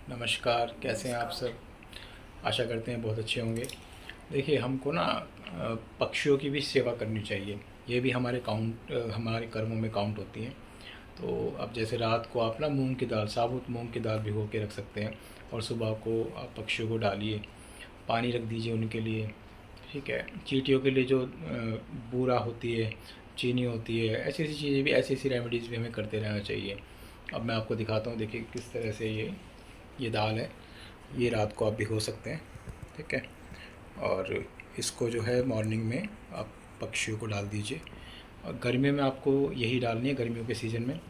नमस्कार, कैसे हैं आप सब? आशा करते हैं बहुत अच्छे होंगे। देखिए, हमको ना पक्षियों की भी सेवा करनी चाहिए। ये भी हमारे कर्मों में काउंट होती हैं। तो अब जैसे रात को आप ना मूंग की दाल, साबुत मूंग की दाल भिगो के रख सकते हैं और सुबह को आप पक्षियों को डालिए, पानी रख दीजिए उनके लिए। ठीक है। चींटियों के लिए जो बूरा होती है, चीनी होती है, ऐसी-ऐसी चीज़ें भी, ऐसी-ऐसी रेमेडीज़ भी हमें करते रहना चाहिए। अब मैं आपको दिखाता हूँ, देखिए किस तरह से ये दाल है। ये रात को आप भिगो सकते हैं। ठीक है। और इसको जो है मॉर्निंग में आप पक्षियों को डाल दीजिए। और गर्मियों में आपको यही डालनी है, गर्मियों के सीज़न में।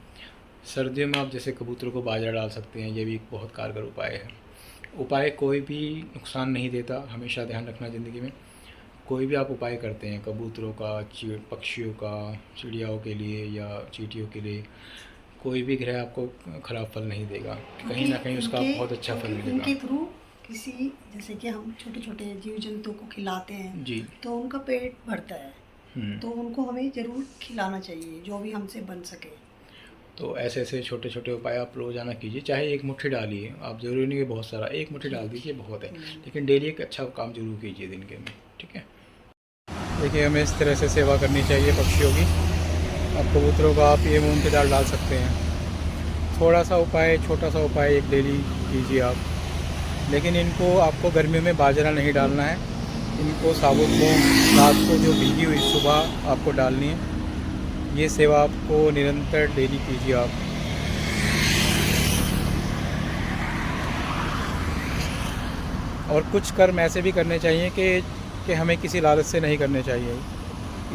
सर्दियों में आप जैसे कबूतरों को बाजरा डाल सकते हैं, ये भी एक बहुत कारगर उपाय है। उपाय कोई भी नुकसान नहीं देता, हमेशा ध्यान रखना ज़िंदगी में। कोई भी आप उपाय करते हैं कबूतरों का, पक्षियों का, चिड़ियाओं के लिए या चींटियों के लिए, कोई भी ग्रह आपको खराब फल नहीं देगा। कहीं क्योंकि ना कहीं उसका इनके बहुत अच्छा फल क्योंकि मिलेगा। इनके थ्रू किसी जैसे कि हम छोटे छोटे जीव जंतु को खिलाते हैं जी। तो उनका पेट भरता है। हम्म। तो उनको हमें ज़रूर खिलाना चाहिए जो भी हमसे बन सके। तो ऐसे ऐसे छोटे छोटे उपाय आप रोज़ाना कीजिए, चाहे एक मुट्ठी डालिए, आप ज़रूरी नहीं कि बहुत सारा, एक मुट्ठी डाल दीजिए बहुत है। लेकिन डेली एक अच्छा काम जरूर कीजिए दिन के में। ठीक है। देखिए, हमें इस तरह से सेवा करनी चाहिए पक्षियों की। अब कबूतरों का आप ये मूंग की दाल डाल सकते हैं। थोड़ा सा उपाय, छोटा सा उपाय एक डेली कीजिए आप। लेकिन इनको आपको गर्मियों में बाजरा नहीं डालना है। इनको साबुत मूंग रात को जो भीगी हुई सुबह आपको डालनी है। ये सेवा आपको निरंतर डेली कीजिए आप। और कुछ कर्म ऐसे भी करने चाहिए कि हमें किसी लालच से नहीं करने चाहिए।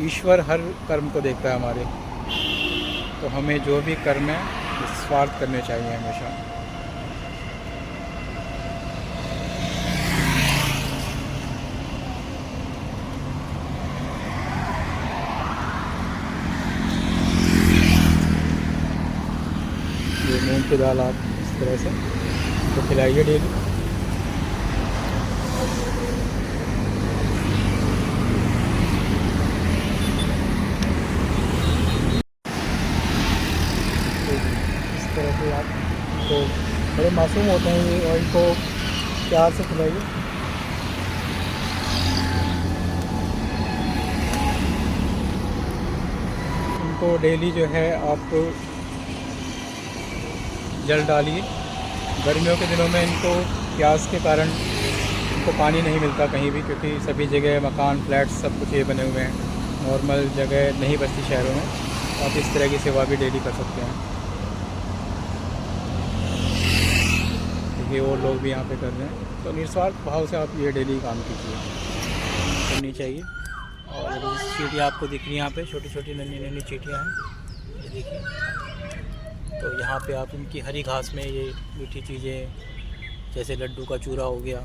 ईश्वर हर कर्म को देखता है हमारे। तो हमें जो भी कर्म है निस्वार्थ करने चाहिए हमेशा। ये मूंग की दाल आप इस तरह से तो खिलाइए डेली। तो इस तरह से आप इनको, बड़े मासूम होते हैं ये, और इनको प्यार से खिलाइए। इनको डेली जो है आप जल डालिए। गर्मियों के दिनों में इनको प्यास के कारण इनको पानी नहीं मिलता कहीं भी, क्योंकि सभी जगह मकान, फ्लैट्स, सब कुछ ये बने हुए हैं। नॉर्मल जगह नहीं बचती शहरों में। तो आप इस तरह की सेवा भी डेली कर सकते हैं। देखिए और लोग भी यहाँ पे कर रहे हैं। तो निस्वार्थ भाव से आप ये डेली काम कीजिए, करनी चाहिए। और चींटियाँ आपको दिख रही हैं यहाँ पे, छोटी छोटी नन्ही नन्ही चींटियाँ हैं, ये देखिए। तो यहाँ पे आप इनकी हरी घास में ये मीठी चीज़ें, जैसे लड्डू का चूरा हो गया,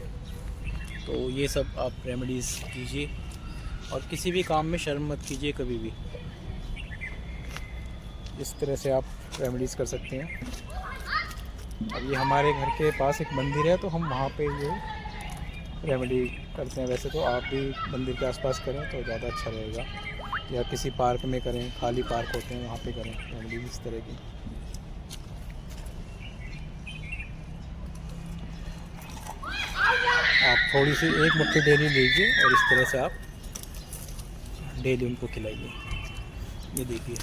तो ये सब आप रेमेडीज़ कीजिए। और किसी भी काम में शर्म मत कीजिए कभी भी। इस तरह से आप रेमेडीज़ कर सकते हैं। अब ये हमारे घर के पास एक मंदिर है, तो हम वहाँ पे ये रेमेडी करते हैं। वैसे तो आप भी मंदिर के आसपास करें तो ज़्यादा अच्छा रहेगा, या किसी पार्क में करें, खाली पार्क होते हैं वहाँ पे करें रेमेडी इस तरह की। आप थोड़ी सी एक मुट्ठी डेली लीजिए और इस तरह से आप डेली उनको खिलाइए। ये देखिए,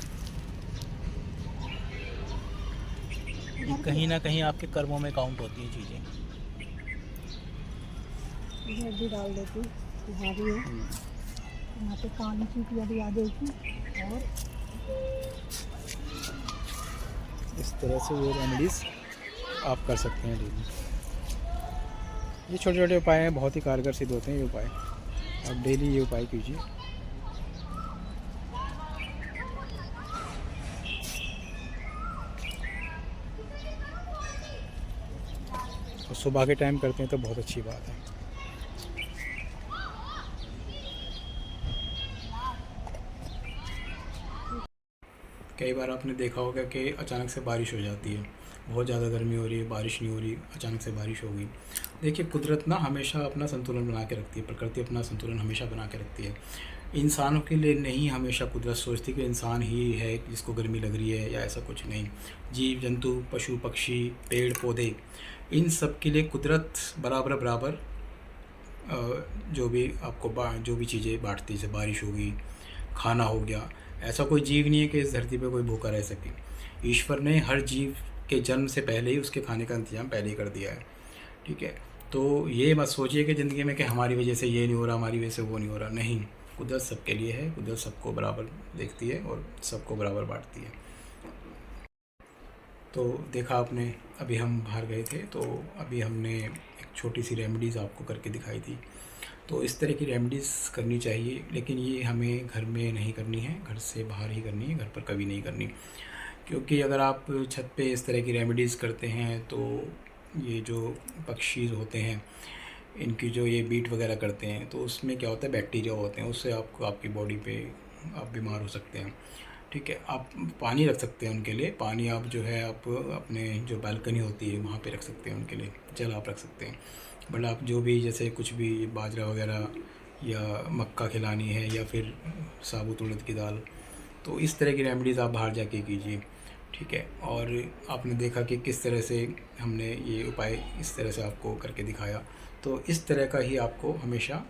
ये कहीं ना कहीं आपके कर्मों में काउंट होती हैं चीज़ें। इधर भी डाल देती हूँ, यहाँ भी है। यहाँ पे काली चींटियाँ भी आ जाएगी। और इस तरह से ये रेमेडीज़ आप कर सकते हैं डेली। ये छोटे छोटे उपाय हैं, बहुत ही कारगर सिद्ध होते हैं ये उपाय। आप डेली ये उपाय कीजिए। और सुबह के टाइम करते हैं तो बहुत अच्छी बात है। कई बार आपने देखा होगा कि अचानक से बारिश हो जाती है, बहुत ज़्यादा गर्मी हो रही है, बारिश नहीं हो रही, अचानक से बारिश हो गई। देखिए, कुदरत ना हमेशा अपना संतुलन बना के रखती है, प्रकृति अपना संतुलन हमेशा बना के रखती है। इंसानों के लिए नहीं हमेशा कुदरत सोचती कि इंसान ही है जिसको गर्मी लग रही है, या ऐसा कुछ नहीं। जीव जंतु, पशु पक्षी, पेड़ पौधे, इन सब के लिए कुदरत बराबर बराबर जो भी आपको जो भी चीज़ें बांटती है, जैसे बारिश होगी, खाना हो गया, ऐसा कोई जीव नहीं है कि इस धरती पे कोई भूखा रह सके। ईश्वर ने हर जीव के जन्म से पहले ही उसके खाने का इंतजाम पहले ही कर दिया है, ठीक है। तो ये मत सोचिए कि ज़िंदगी में कि हमारी वजह से ये नहीं हो रहा, हमारी वजह से वो नहीं हो रहा, नहीं। कुदरत सबके लिए है, कुदरत सबको बराबर देखती है और सबको बराबर बांटती है। तो देखा आपने, अभी हम बाहर गए थे तो अभी हमने एक छोटी सी रेमेडीज़ आपको करके दिखाई थी। तो इस तरह की रेमेडीज़ करनी चाहिए, लेकिन ये हमें घर में नहीं करनी है, घर से बाहर ही करनी है, घर पर कभी नहीं करनी। क्योंकि अगर आप छत पे इस तरह की रेमेडीज़ करते हैं तो ये जो पक्षी होते हैं, इनकी जो ये बीट वगैरह करते हैं, तो उसमें क्या होता है, बैक्टीरिया होते हैं, उससे आपको आपकी बॉडी पे आप बीमार हो सकते हैं, ठीक है। आप पानी रख सकते हैं उनके लिए, पानी आप जो है आप अपने जो बालकनी होती है वहाँ पे रख सकते हैं उनके लिए, जल आप रख सकते हैं। बट आप जो भी जैसे कुछ भी बाजरा वगैरह या मक्का खिलानी है या फिर साबुत उड़द की दाल, तो इस तरह की रेमेडीज़ आप बाहर जाके कीजिए, ठीक है। और आपने देखा कि किस तरह से हमने ये उपाय इस तरह से आपको करके दिखाया, तो इस तरह का ही आपको हमेशा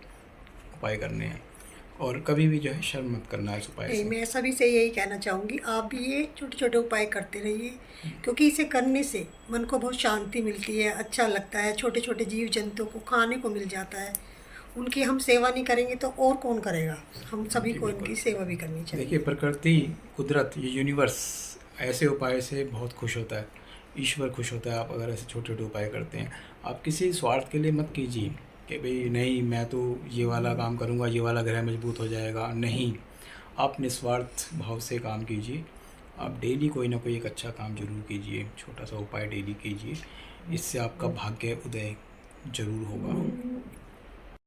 उपाय करने हैं और कभी भी जो है शर्म मत करना है इस उपाय नहीं, से। मैं सभी से यही कहना चाहूँगी, आप भी ये छोटे छोटे उपाय करते रहिए, क्योंकि इसे करने से मन को बहुत शांति मिलती है, अच्छा लगता है। छोटे छोटे जीव जंतु को खाने को मिल जाता है, उनकी हम सेवा नहीं करेंगे तो और कौन करेगा। हम सभी जी को बिल्कुल। इनकी सेवा भी करनी चाहिए। देखिए, प्रकृति, कुदरत, ये यूनिवर्स ऐसे उपाय से बहुत खुश होता है, ईश्वर खुश होता है। आप अगर ऐसे छोटे छोटे उपाय करते हैं, आप किसी स्वार्थ के लिए मत कीजिए कि भाई नहीं मैं तो ये वाला काम करूँगा, ये वाला ग्रह मजबूत हो जाएगा, नहीं। आप निस्वार्थ भाव से काम कीजिए। आप डेली कोई ना कोई एक अच्छा काम जरूर कीजिए, छोटा सा उपाय डेली कीजिए, इससे आपका भाग्य उदय जरूर होगा।